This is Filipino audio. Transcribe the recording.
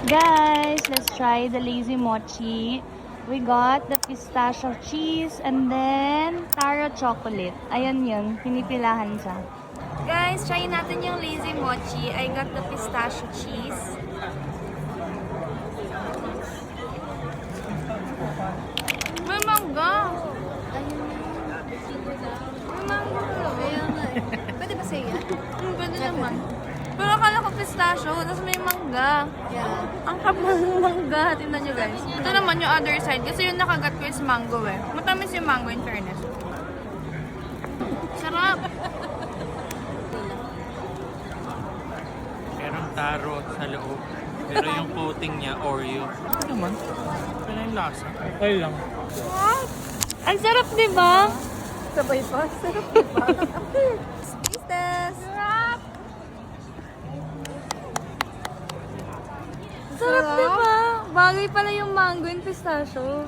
Guys, let's try the lazy mochi. We got the pistachio cheese and then taro chocolate. Ayan yun, pinipilahan siya. Guys, try natin yung lazy mochi. I got the pistachio cheese. May mangga! May mangga. Kaya nga eh. Pwede ba sa'yo? Pwede naman. Pero akala ko pistachio, tapos may mangga. Yeah. Ang kapal ng mangga. Tingnan nyo guys. Ito naman yung other side. Kasi yung nakagat ko is mango eh. Matamis yung mango in fairness. Sarap! Merong taro sa loob. Pero yung coating niya, Oreo. Ano naman? Kaya yung lasa. Okay lang. Ang sarap, di ba? Sabay pa? Sarap diba? Taste test! Sarap! Sarap, di ba? Bagay pala yung mango and pistachio.